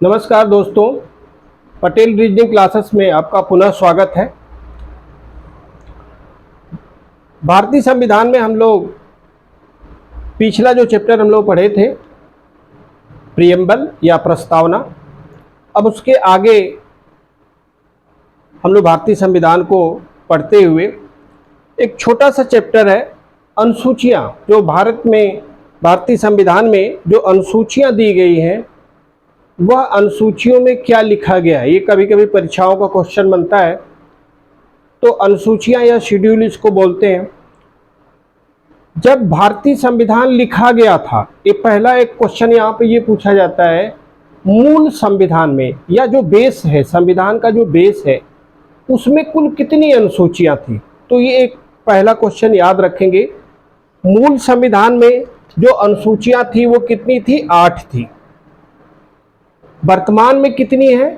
नमस्कार दोस्तों, Patel reasoning classes में आपका पुनः स्वागत है। भारतीय संविधान में हम लोग पिछला जो चैप्टर हम लोग पढ़े थे प्रियम्बल या प्रस्तावना, अब उसके आगे हम लोग भारतीय संविधान को पढ़ते हुए एक छोटा सा चैप्टर है अनुसूचियाँ। जो भारतीय संविधान में जो अनुसूचियाँ दी गई हैं वह अनुसूचियों में क्या लिखा गया है, ये कभी कभी परीक्षाओं का क्वेश्चन बनता है। तो अनुसूचियां या शेड्यूल इसको बोलते हैं। जब भारतीय संविधान लिखा गया था, ये पहला एक क्वेश्चन यहाँ पे ये पूछा जाता है, मूल संविधान में या जो बेस है, संविधान का जो बेस है उसमें कुल कितनी अनुसूचियां थी। तो ये एक पहला क्वेश्चन याद रखेंगे। मूल संविधान में जो अनुसूचियां थी वो कितनी थी? 8 थी। वर्तमान में कितनी है?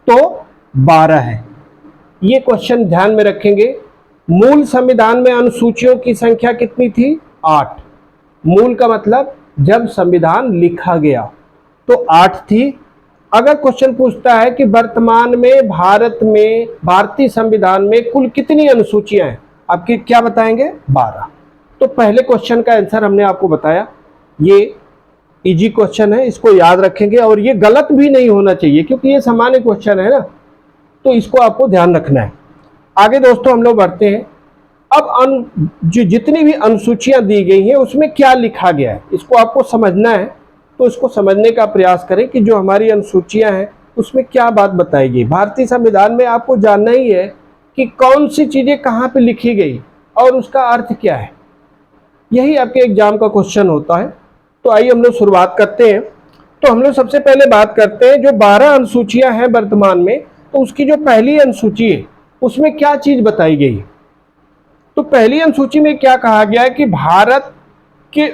तो 12 है। ये क्वेश्चन ध्यान में रखेंगे। मूल संविधान में अनुसूचियों की संख्या कितनी थी? 8। मूल का मतलब जब संविधान लिखा गया तो 8 थी। अगर क्वेश्चन पूछता है कि वर्तमान में भारत में भारतीय संविधान में कुल कितनी अनुसूचियां हैं, आपकी क्या बताएंगे? 12। तो पहले क्वेश्चन का आंसर हमने आपको बताया। ये इजी क्वेश्चन है, इसको याद रखेंगे और ये गलत भी नहीं होना चाहिए क्योंकि ये सामान्य क्वेश्चन है ना, तो इसको आपको ध्यान रखना है। आगे दोस्तों हम लोग बढ़ते हैं। अब जितनी भी अनुसूचियां दी गई हैं उसमें क्या लिखा गया है, इसको आपको समझना है। तो इसको समझने का प्रयास करें कि जो हमारी अनुसूचियां हैं उसमें क्या बात बताई गई। भारतीय संविधान में आपको जानना ही है कि कौन सी चीजें कहाँ पे लिखी गई और उसका अर्थ क्या है। यही आपके एग्जाम का क्वेश्चन होता है। तो आइए हम लोग शुरुआत करते हैं। तो हम लोग सबसे पहले बात करते हैं जो 12 अनुसूचियां हैं वर्तमान में, तो उसकी जो पहली अनुसूची है उसमें क्या चीज बताई गई है। तो पहली अनुसूची में क्या कहा गया है कि भारत के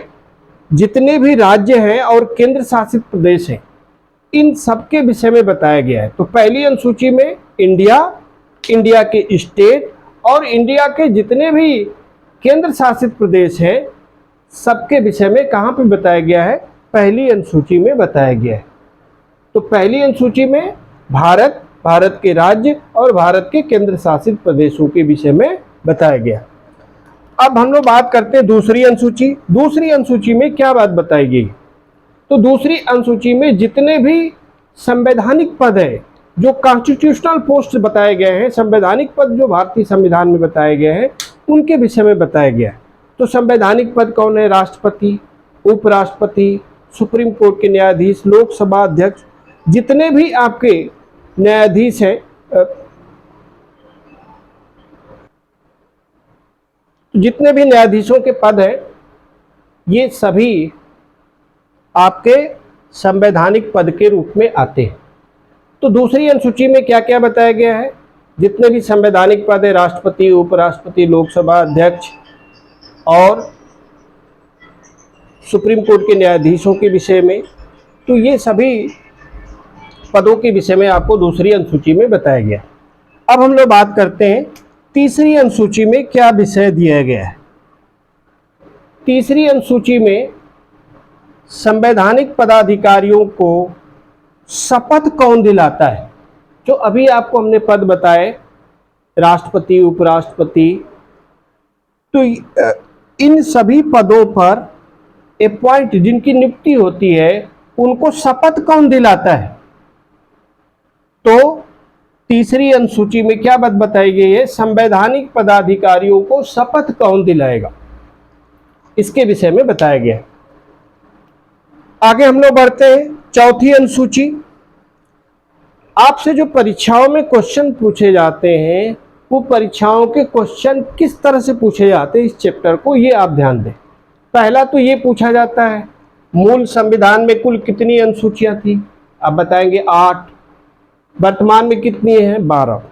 जितने भी राज्य हैं और केंद्र शासित प्रदेश हैं इन सबके विषय में बताया गया है। तो पहली अनुसूची में इंडिया के स्टेट और इंडिया के जितने भी केंद्र शासित प्रदेश हैं सबके विषय में कहाँ पे बताया गया है? पहली अनुसूची में बताया गया है। तो पहली अनुसूची में भारत के राज्य और भारत के केंद्र शासित प्रदेशों के विषय में बताया गया। अब हम लोग बात करते हैं दूसरी अनुसूची। दूसरी अनुसूची में क्या बात बताई गई? तो दूसरी अनुसूची में जितने भी संवैधानिक पद है, जो कॉन्स्टिट्यूशनल पोस्ट बताए गए हैं, संवैधानिक पद जो भारतीय संविधान में बताए गए हैं उनके विषय में बताया गया है। तो संवैधानिक पद कौन है? राष्ट्रपति, उपराष्ट्रपति, सुप्रीम कोर्ट के न्यायाधीश, लोकसभा अध्यक्ष, जितने भी आपके न्यायाधीश हैं, जितने भी न्यायाधीशों के पद हैं ये सभी आपके संवैधानिक पद के रूप में आते हैं। तो दूसरी अनुसूची में क्या क्या बताया गया है? जितने भी संवैधानिक पद है, राष्ट्रपति, उपराष्ट्रपति, लोकसभा अध्यक्ष और सुप्रीम कोर्ट के न्यायाधीशों के विषय में, तो ये सभी पदों के विषय में आपको दूसरी अनुसूची में बताया गया। अब हम लोग बात करते हैं तीसरी अनुसूची में क्या विषय दिया गया है। तीसरी अनुसूची में संवैधानिक पदाधिकारियों को शपथ कौन दिलाता है? जो अभी आपको हमने पद बताए, राष्ट्रपति, उपराष्ट्रपति, तो इन सभी पदों पर अपॉइंट जिनकी नियुक्ति होती है उनको शपथ कौन दिलाता है? तो तीसरी अनुसूची में क्या बात बताई गई है? संवैधानिक पदाधिकारियों को शपथ कौन दिलाएगा, इसके विषय में बताया गया है। आगे हम लोग बढ़ते हैं चौथी अनुसूची। आपसे जो परीक्षाओं में क्वेश्चन पूछे जाते हैं वो परीक्षाओं के क्वेश्चन किस तरह से पूछे जाते हैं इस चैप्टर को, ये आप ध्यान दें। पहला तो ये पूछा जाता है मूल संविधान में कुल कितनी अनुसूचियां थी, आप बताएंगे 8। वर्तमान में कितनी है? 12।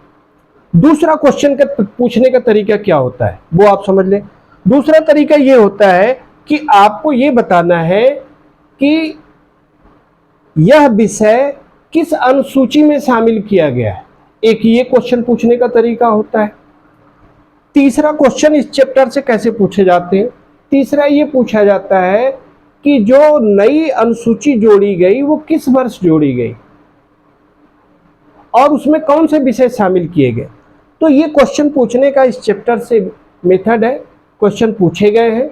दूसरा क्वेश्चन का पूछने का तरीका क्या होता है वो आप समझ लें। दूसरा तरीका ये होता है कि आपको ये बताना है कि यह विषय किस अनुसूची में शामिल किया गया है। एक ये क्वेश्चन पूछने का तरीका होता है। तीसरा क्वेश्चन इस चैप्टर से कैसे पूछे जाते हैं? तीसरा ये पूछा जाता है कि जो नई अनुसूची जोड़ी गई वो किस वर्ष जोड़ी गई। और उसमें कौन से विषय शामिल किए गए। तो ये क्वेश्चन पूछने का इस चैप्टर से मेथड है, क्वेश्चन पूछे गए हैं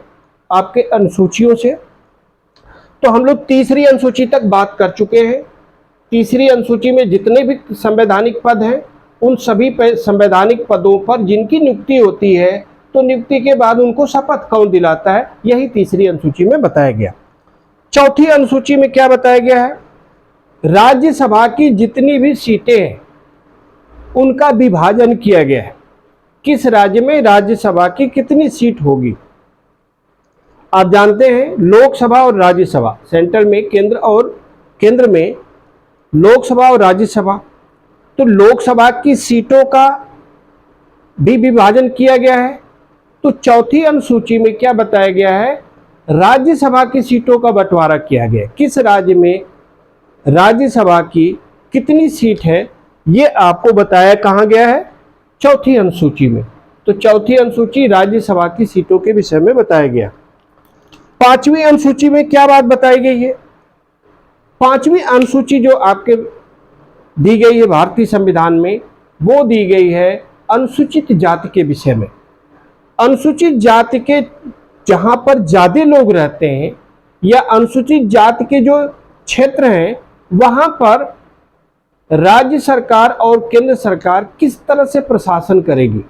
आपके अनुसूचियों से। तो हम लोग तीसरी अनुसूची तक बात कर चुके हैं। तीसरी अनुसूची में जितने भी संवैधानिक पद हैं उन सभी संवैधानिक पदों पर जिनकी नियुक्ति होती है, तो नियुक्ति के बाद उनको शपथ कौन दिलाता है, यही तीसरी अनुसूची में बताया गया। चौथी अनुसूची में क्या बताया गया है, राज्यसभा की जितनी भी सीटें हैं उनका विभाजन किया गया है। किस राज्य में राज्यसभा की कितनी सीट होगी। आप जानते हैं लोकसभा और राज्यसभा, सेंट्रल में केंद्र में लोकसभा और राज्यसभा, तो लोकसभा की सीटों का भी विभाजन किया गया है। तो चौथी अनुसूची में क्या बताया गया है, राज्यसभा की सीटों का बंटवारा किया गया। किस राज्य में राज्यसभा की कितनी सीट है ये आपको बताया कहाँ गया है, चौथी अनुसूची में। तो चौथी अनुसूची राज्यसभा की सीटों के विषय में बताया गया। पांचवी अनुसूची में क्या बात बताई गई है, पांचवी अनुसूची जो आपके दी गई है भारतीय संविधान में, वो दी गई है अनुसूचित जाति के विषय में। अनुसूचित जाति के जहां पर ज्यादा लोग रहते हैं या अनुसूचित जाति के जो क्षेत्र हैं वहां पर राज्य सरकार और केंद्र सरकार किस तरह से प्रशासन करेगी।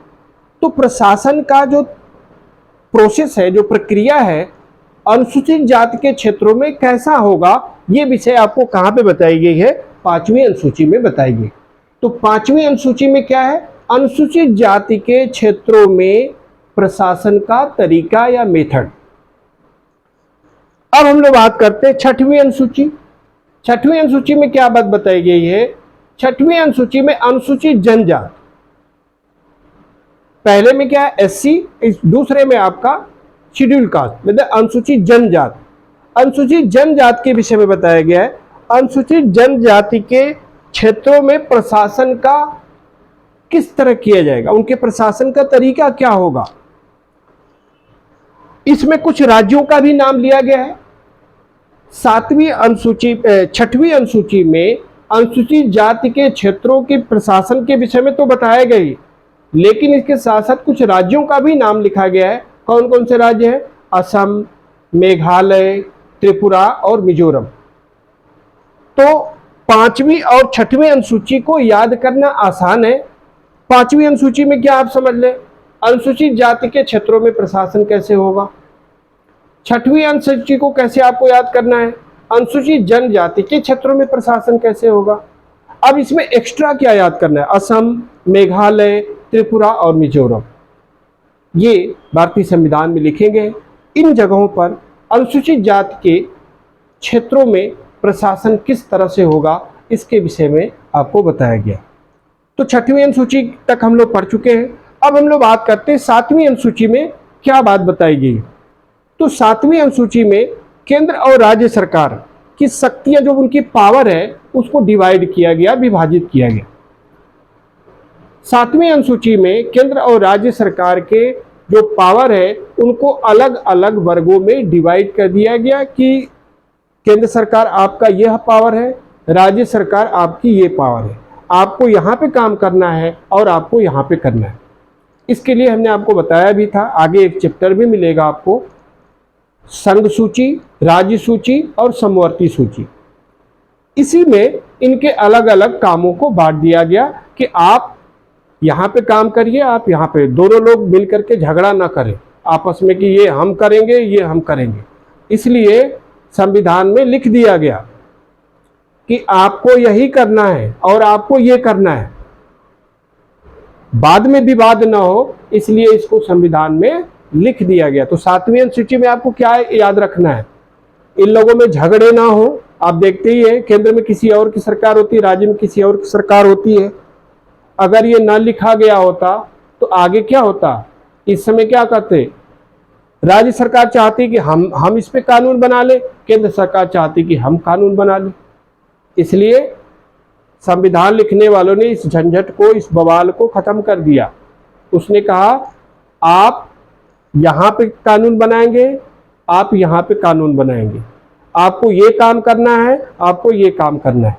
तो प्रशासन का जो प्रोसेस है, जो प्रक्रिया है, अनुसूचित जाति के क्षेत्रों में कैसा होगा, ये विषय आपको कहाँ पे बताई गई है, पांचवी अनुसूची में बताई गई। तो पांचवी अनुसूची में क्या है, अनुसूचित जाति के क्षेत्रों में प्रशासन का तरीका या मेथड। अब हम लोग बात करते हैं छठवीं अनुसूची। छठवीं अनुसूची में क्या बात बताई गई है, छठवीं अनुसूची में अनुसूचित जनजाति, पहले में क्या है एससी, इस दूसरे में आपका शेड्यूल कास्ट, मतलब अनुसूचित जनजाति। अनुसूचित जनजाति के विषय में बताया गया है अनुसूचित जनजाति के क्षेत्रों में प्रशासन का किस तरह किया जाएगा, उनके प्रशासन का तरीका क्या होगा। इसमें कुछ राज्यों का भी नाम लिया गया है। छठवीं अनुसूची में अनुसूचित जाति के क्षेत्रों के प्रशासन के विषय में तो बताया गया ही, लेकिन इसके साथ साथ कुछ राज्यों का भी नाम लिखा गया है। कौन कौन से राज्य हैं, असम, मेघालय, त्रिपुरा और मिजोरम। तो पांचवी और छठवीं अनुसूची को याद करना आसान है। पांचवी अनुसूची में क्या आप समझ लें, अनुसूचित जाति के क्षेत्रों में प्रशासन कैसे होगा। छठवीं अनुसूची को कैसे आपको याद करना है, अनुसूचित जनजाति के क्षेत्रों में प्रशासन कैसे होगा। अब इसमें एक्स्ट्रा क्या याद करना है, असम, मेघालय, त्रिपुरा और मिजोरम, ये भारतीय संविधान में लिखे गए। इन जगहों पर अनुसूचित जाति के क्षेत्रों में प्रशासन किस तरह से होगा, इसके विषय में आपको बताया गया। तो छठवीं अनुसूची तक हम लोग पढ़ चुके हैं। अब हम लोग बात करते हैं सातवीं अनुसूची में क्या बात बताई गई। तो सातवीं अनुसूची में केंद्र और राज्य सरकार की शक्तियां, जो उनकी पावर है, उसको डिवाइड किया गया, विभाजित किया गया। सातवीं अनुसूची में केंद्र और राज्य सरकार के जो पावर है उनको अलग अलग वर्गों में डिवाइड कर दिया गया कि केंद्र सरकार आपका यह पावर है, राज्य सरकार आपकी ये पावर है, आपको यहाँ पे काम करना है और आपको यहाँ पे करना है। इसके लिए हमने आपको बताया भी था, आगे एक चैप्टर भी मिलेगा आपको, संघ सूची, राज्य सूची और समवर्ती सूची। इसी में इनके अलग अलग कामों को बांट दिया गया कि आप यहाँ पे काम करिए, आप यहाँ पे, दोनों लोग मिल करके झगड़ा ना करें आपस में कि ये हम करेंगे, ये हम करेंगे। इसलिए संविधान में लिख दिया गया कि आपको यही करना है और आपको ये करना है, बाद में विवाद ना हो, इसलिए इसको संविधान में लिख दिया गया। तो सातवीं अनुसूची में आपको क्या याद रखना है, इन लोगों में झगड़े ना हो। आप देखते ही है केंद्र में किसी और की सरकार होती है, राज्य में किसी और की सरकार होती है। अगर ये ना लिखा गया होता तो आगे क्या होता, इस समय क्या करते, राज्य सरकार चाहती कि हम इस पे कानून बना ले, केंद्र सरकार चाहती कि हम कानून बना ले। इसलिए संविधान लिखने वालों ने इस झंझट को, इस बवाल को खत्म कर दिया। उसने कहा आप यहाँ पे कानून बनाएंगे, आप यहाँ पे कानून बनाएंगे, आपको ये काम करना है, आपको ये काम करना है।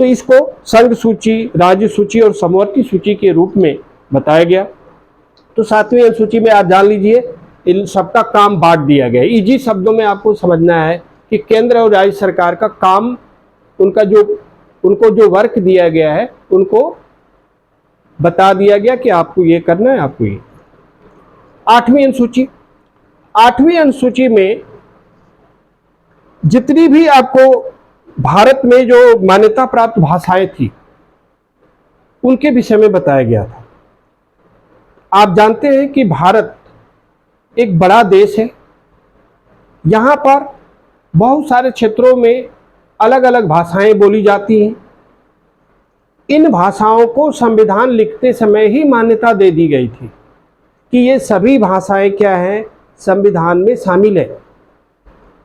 तो इसको संघ सूची, राज्य सूची और समवर्ती सूची के रूप में बताया गया। तो 7वीं अनुसूची में आप जान लीजिए इन सबका काम बांट दिया गया। इजी शब्दों में आपको समझना है कि केंद्र और राज्य सरकार का काम, उनको जो वर्क दिया गया है उनको बता दिया गया कि आपको ये करना है, आपको ये। 8वीं अनुसूची, 8वीं अनुसूची में जितनी भी आपको भारत में जो मान्यता प्राप्त भाषाएं थी उनके विषय में बताया गया था। आप जानते हैं कि भारत एक बड़ा देश है, यहाँ पर बहुत सारे क्षेत्रों में अलग अलग भाषाएं बोली जाती हैं। इन भाषाओं को संविधान लिखते समय ही मान्यता दे दी गई थी कि ये सभी भाषाएं क्या हैं, संविधान में शामिल है।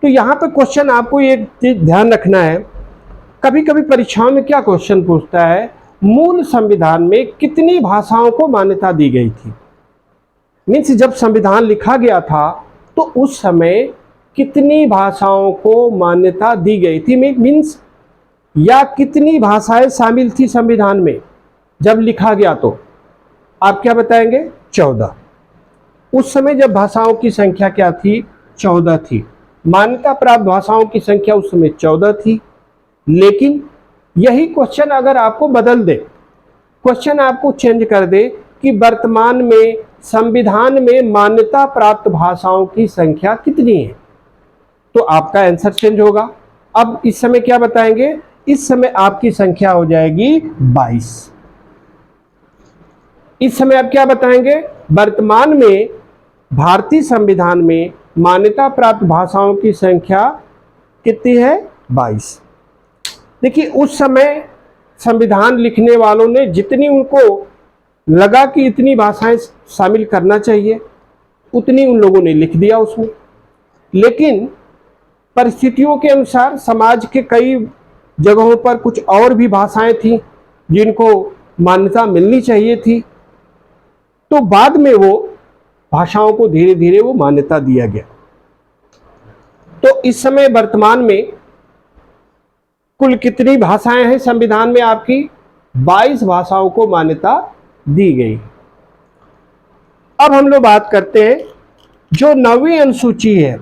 तो यहाँ पे क्वेश्चन आपको एक चीज ध्यान रखना है, कभी कभी परीक्षाओं में क्या क्वेश्चन पूछता है, मूल संविधान में कितनी भाषाओं को मान्यता दी गई थी। मीन्स जब संविधान लिखा गया था तो उस समय कितनी भाषाओं को मान्यता दी गई थी, मीन्स या कितनी भाषाएं शामिल थी संविधान में जब लिखा गया। तो आप क्या बताएंगे, 14। उस समय जब भाषाओं की संख्या क्या थी, 14 थी। मान्यता प्राप्त भाषाओं की संख्या उस समय 14 थी। लेकिन यही क्वेश्चन अगर आपको बदल दे, क्वेश्चन आपको चेंज कर दे कि वर्तमान में संविधान में मान्यता प्राप्त भाषाओं की संख्या कितनी है, तो आपका आंसर चेंज होगा। अब इस समय क्या बताएंगे, इस समय आपकी संख्या हो जाएगी 22। इस समय आप क्या बताएंगे, वर्तमान में भारतीय संविधान में मान्यता प्राप्त भाषाओं की संख्या कितनी है, 22। देखिए उस समय संविधान लिखने वालों ने जितनी उनको लगा कि इतनी भाषाएं शामिल करना चाहिए उतनी उन लोगों ने लिख दिया उसमें। लेकिन परिस्थितियों के अनुसार समाज के कई जगहों पर कुछ और भी भाषाएं थी जिनको मान्यता मिलनी चाहिए थी, तो बाद में वो भाषाओं को धीरे धीरे वो मान्यता दिया गया। तो इस समय वर्तमान में कुल कितनी भाषाएं हैं संविधान में, आपकी 22 भाषाओं को मान्यता दी गई। अब हम लोग बात करते हैं जो 9वीं अनुसूची है,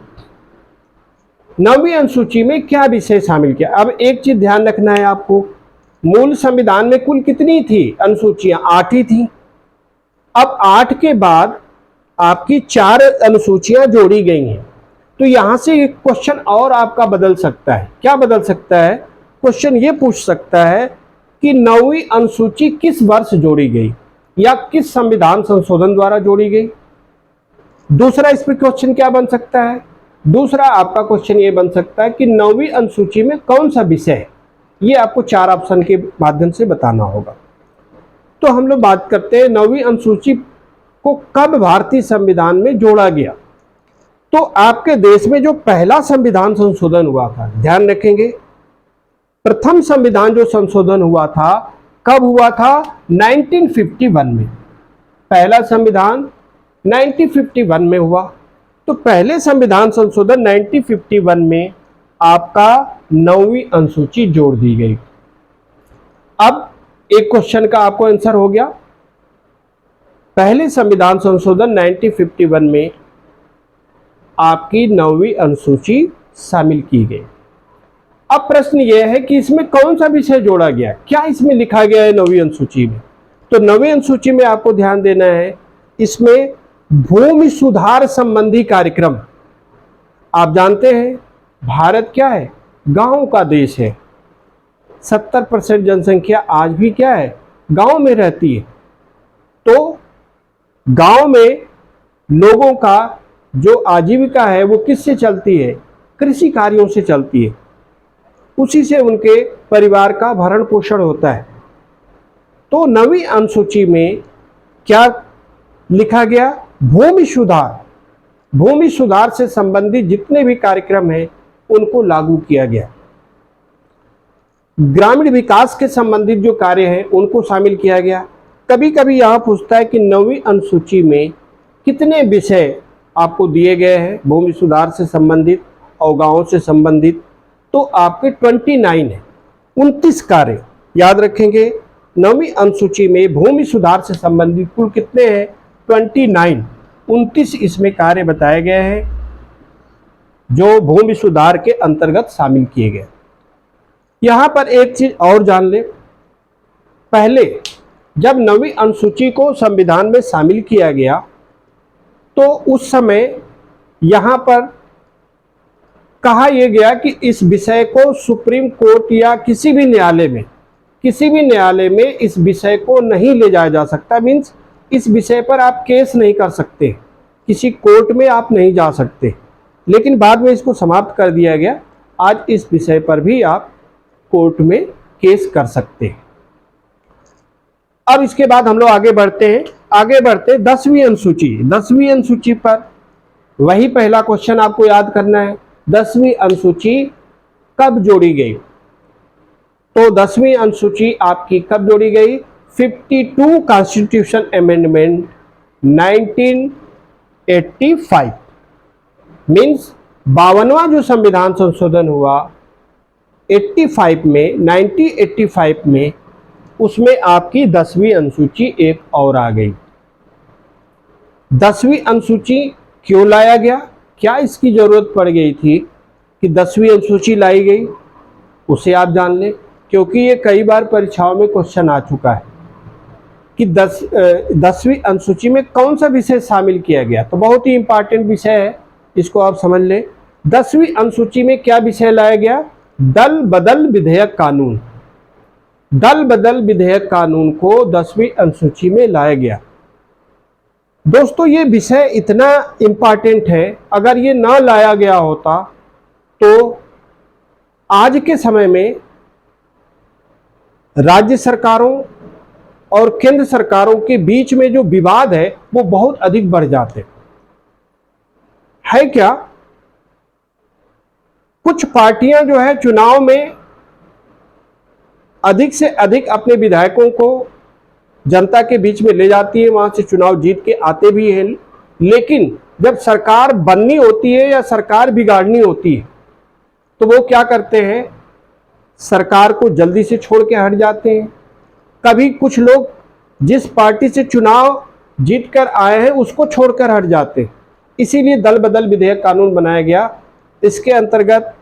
9वीं अनुसूची में क्या विषय शामिल किया। अब एक चीज ध्यान रखना है आपको, मूल संविधान में कुल कितनी थी अनुसूचियां, 8 ही थी। अब 8 के बाद आपकी 4 अनुसूचियां जोड़ी गई हैं। तो यहां से एक क्वेश्चन और आपका बदल सकता है। क्या बदल सकता है, क्वेश्चन ये पूछ सकता है कि 9वीं अनुसूची किस वर्ष जोड़ी गई या किस संविधान संशोधन द्वारा जोड़ी गई। दूसरा इस पर क्वेश्चन क्या बन सकता है, दूसरा आपका क्वेश्चन ये बन सकता है कि 9वीं अनुसूची में कौन सा विषय है, ये आपको 4 ऑप्शन के माध्यम से बताना होगा। तो हम लोग बात करते हैं 9वीं अनुसूची को कब भारतीय संविधान में जोड़ा गया। तो आपके देश में जो पहला संविधान संशोधन हुआ था, ध्यान रखेंगे, प्रथम संविधान जो संशोधन हुआ था कब हुआ था, 1951 में। पहला संविधान 1951 में हुआ। तो पहले संविधान संशोधन 1951 में आपका 9वीं अनुसूची जोड़ दी गई। अब एक क्वेश्चन का आपको आंसर हो गया, पहले संविधान संशोधन 1951 में आपकी 9वीं अनुसूची शामिल की गई। अब प्रश्न यह है कि इसमें कौन सा विषय जोड़ा गया, क्या इसमें लिखा गया है 9वीं अनुसूची में। तो 9वीं अनुसूची में आपको ध्यान देना है, इसमें भूमि सुधार संबंधी कार्यक्रम। आप जानते हैं भारत क्या है, गांव का देश है। 70% जनसंख्या आज भी क्या है, गांव में रहती है। तो गांव में लोगों का जो आजीविका है वो किससे चलती है, कृषि कार्यों से चलती है, उसी से उनके परिवार का भरण पोषण होता है। तो 9वीं अनुसूची में क्या लिखा गया, भूमि सुधार, भूमि सुधार से संबंधित जितने भी कार्यक्रम हैं उनको लागू किया गया। ग्रामीण विकास के संबंधित जो कार्य हैं उनको शामिल किया गया। कभी कभी यहां पूछता है कि 9वीं अनुसूची में कितने विषय आपको दिए गए हैं भूमि सुधार से संबंधित और गांवों से संबंधित। तो आपके 29 है, 29 कार्य याद रखेंगे 9वीं अनुसूची में भूमि सुधार से संबंधित कुल कितने हैं? 29 इसमें कार्य बताए गए हैं जो भूमि सुधार के अंतर्गत शामिल किए गए। यहां पर एक चीज और जान ले, पहले जब 9वीं अनुसूची को संविधान में शामिल किया गया तो उस समय यहां पर कहा यह गया कि इस विषय को सुप्रीम कोर्ट या किसी भी न्यायालय में इस विषय को नहीं ले जाया जा सकता। मीन्स इस विषय पर आप केस नहीं कर सकते, किसी कोर्ट में आप नहीं जा सकते। लेकिन बाद में इसको समाप्त कर दिया गया। आज इस विषय पर भी आप कोर्ट में केस कर सकते हैं। अब इसके बाद हम लोग आगे बढ़ते हैं 10वीं अनुसूची पर वही पहला क्वेश्चन आपको याद करना है। 10वीं अनुसूची कब जोड़ी गई? तो 10वीं अनुसूची आपकी कब जोड़ी गई? 52 कॉन्स्टिट्यूशन अमेंडमेंट 1985 मीन्स 52वां जो संविधान संशोधन हुआ 1985 में, उसमें आपकी 10वीं अनुसूची एक और आ गई। 10वीं अनुसूची क्यों लाया गया? क्या इसकी जरूरत पड़ गई थी कि 10वीं अनुसूची लाई गई? उसे आप जान लें, क्योंकि ये कई बार परीक्षाओं में क्वेश्चन आ चुका है कि 10वीं अनुसूची में कौन सा विषय शामिल किया गया। तो बहुत ही इंपॉर्टेंट विषय है, इसको आप समझ लें। 10वीं अनुसूची में क्या विषय लाया गया? दल बदल विधेयक कानून। दल बदल विधेयक कानून को 10वीं अनुसूची में लाया गया। दोस्तों ये विषय इतना इंपॉर्टेंट है, अगर ये ना लाया गया होता तो आज के समय में राज्य सरकारों और केंद्र सरकारों के बीच में जो विवाद है वो बहुत अधिक बढ़ जाते है क्या? कुछ पार्टियां जो है चुनाव में अधिक से अधिक अपने विधायकों को जनता के बीच में ले जाती है, वहां से चुनाव जीत के आते भी हैं, लेकिन जब सरकार बननी होती है या सरकार बिगाड़नी होती है तो वो क्या करते हैं? सरकार को जल्दी से छोड़ के हट जाते हैं। कभी कुछ लोग जिस पार्टी से चुनाव जीत कर आए हैं उसको छोड़कर हट जाते हैं। इसीलिए दल बदल विधेयक कानून बनाया गया। इसके अंतर्गत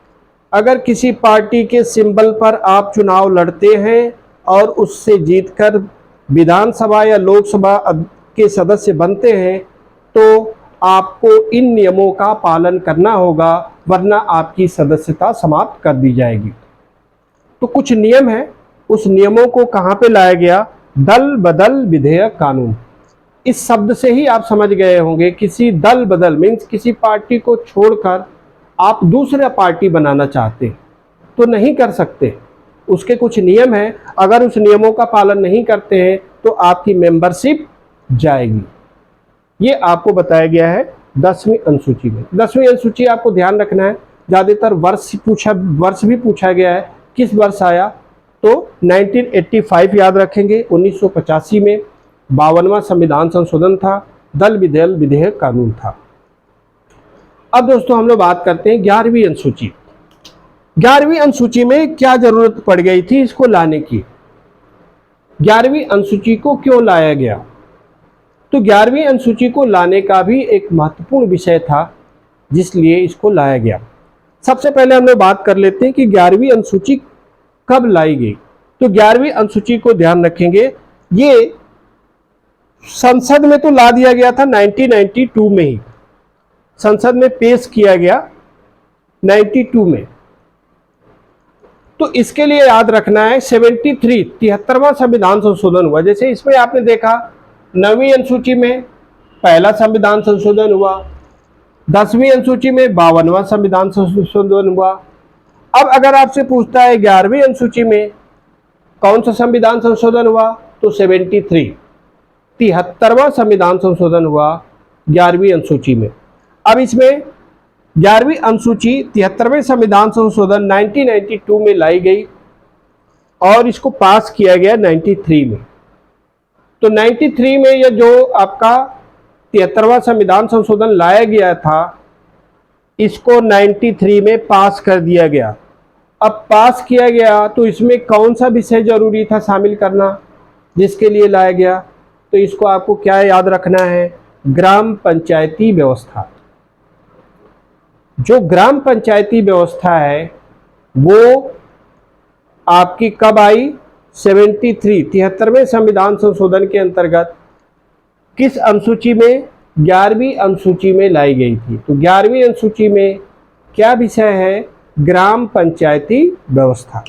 अगर किसी पार्टी के सिंबल पर आप चुनाव लड़ते हैं और उससे जीतकर विधानसभा या लोकसभा के सदस्य बनते हैं तो आपको इन नियमों का पालन करना होगा, वरना आपकी सदस्यता समाप्त कर दी जाएगी। तो कुछ नियम है, उस नियमों को कहां पे लाया गया? दल बदल विधेयक कानून। इस शब्द से ही आप समझ गए होंगे, किसी दल बदल मीन्स किसी पार्टी को छोड़कर आप दूसरा पार्टी बनाना चाहते तो नहीं कर सकते। उसके कुछ नियम हैं, अगर उस नियमों का पालन नहीं करते हैं तो आपकी मेंबरशिप जाएगी। ये आपको बताया गया है 10वीं अनुसूची में। 10वीं अनुसूची आपको ध्यान रखना है, ज़्यादातर वर्ष भी पूछा गया है, किस वर्ष आया? तो 1985 याद रखेंगे। 1985 में 52वां संविधान संशोधन था, दल बदल विधेयक कानून था। अब दोस्तों हम लोग बात करते हैं 11वीं अनुसूची। 11वीं अनुसूची में क्या जरूरत पड़ गई थी इसको लाने की? 11वीं अनुसूची को क्यों लाया गया? तो 11वीं अनुसूची को लाने का भी एक महत्वपूर्ण विषय था जिसलिए इसको लाया गया। सबसे पहले हम लोग बात कर लेते हैं कि 11वीं अनुसूची कब लाई गई। तो 11वीं अनुसूची को ध्यान रखेंगे, ये संसद में तो ला दिया गया था 1992 में ही, संसद में पेश किया गया 92 में। तो इसके लिए याद रखना है 73वां संविधान संशोधन हुआ। जैसे इसमें आपने देखा 9वीं अनुसूची में पहला संविधान संशोधन हुआ, 10वीं अनुसूची में 52वां संविधान संशोधन हुआ। अब अगर आपसे पूछता है 11वीं अनुसूची में कौन सा संविधान संशोधन हुआ, तो 73वां संविधान संशोधन हुआ 11वीं अनुसूची में। अब इसमें 11वीं अनुसूची 73वें संविधान संशोधन 1992 में लाई गई और इसको पास किया गया 93 में। तो 93 में यह जो आपका 73वां संविधान संशोधन लाया गया था, इसको 93 में पास कर दिया गया। अब पास किया गया तो इसमें कौन सा विषय जरूरी था शामिल करना जिसके लिए लाया गया, तो इसको आपको क्या याद रखना है, ग्राम पंचायती व्यवस्था। जो ग्राम पंचायती व्यवस्था है वो आपकी कब आई, 73वें संविधान संशोधन के अंतर्गत किस अनुसूची में, 11वीं अनुसूची में लाई गई थी। तो 11वीं अनुसूची में क्या विषय है, ग्राम पंचायती व्यवस्था।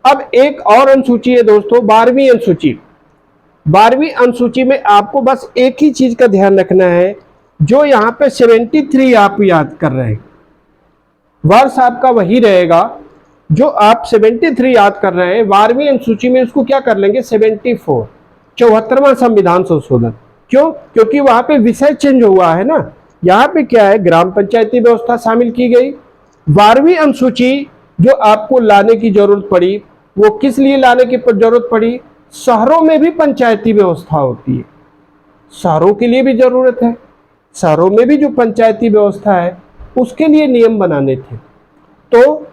अब एक और अनुसूची है दोस्तों, 12वीं अनुसूची। 12वीं अनुसूची में आपको बस एक ही चीज का ध्यान रखना है, जो यहां पे 73 आप याद कर रहे हैं, वर्ष आपका वही रहेगा जो आप 73 याद कर रहे हैं। 12वीं अनुसूची में उसको क्या कर लेंगे, 74, 74वां संविधान संशोधन। क्यों, क्योंकि वहां पे विषय चेंज हुआ है ना। यहाँ पे क्या है, ग्राम पंचायती व्यवस्था शामिल की गई। 12वीं अनुसूची जो आपको लाने की जरूरत पड़ी, वो किस लिए लाने की जरूरत पड़ी, शहरों में भी पंचायती व्यवस्था होती है, शहरों के लिए भी जरूरत है, शहरों में भी जो पंचायती व्यवस्था है उसके लिए नियम बनाने थे। तो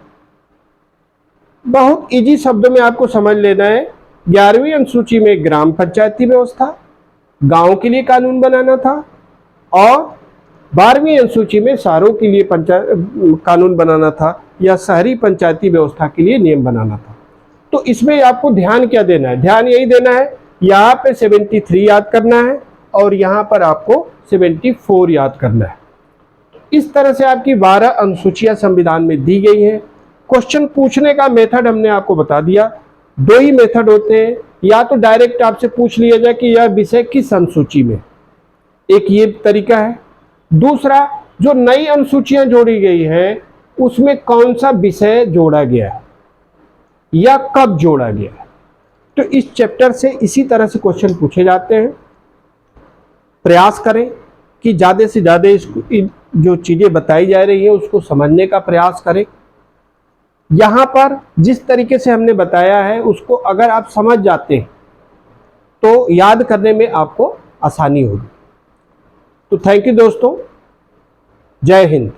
बहुत इजी शब्दों में आपको समझ लेना है, 11वीं अनुसूची में ग्राम पंचायती व्यवस्था, गांव के लिए कानून बनाना था, और 12वीं अनुसूची में शहरों के लिए कानून बनाना था या शहरी पंचायती व्यवस्था के लिए नियम बनाना था। तो इसमें आपको ध्यान क्या देना है, ध्यान यही देना है, यहाँ पे 73 याद करना है और यहाँ पर आपको 74 याद करना है। इस तरह से आपकी 12 अनुसूचियां संविधान में दी गई हैं। क्वेश्चन पूछने का मेथड हमने आपको बता दिया, दो ही मेथड होते हैं, या तो डायरेक्ट आपसे पूछ लिया जाए कि यह विषय किस अनुसूची में, एक ये तरीका है। दूसरा, जो नई अनुसूचियां जोड़ी गई हैं उसमें कौन सा विषय जोड़ा गया है या कब जोड़ा गया है। तो इस चैप्टर से इसी तरह से क्वेश्चन पूछे जाते हैं। प्रयास करें कि ज़्यादा से ज़्यादा इसको जो चीज़ें बताई जा रही है उसको समझने का प्रयास करें। यहाँ पर जिस तरीके से हमने बताया है उसको अगर आप समझ जाते हैं तो याद करने में आपको आसानी होगी। तो थैंक यू दोस्तों, जय हिंद।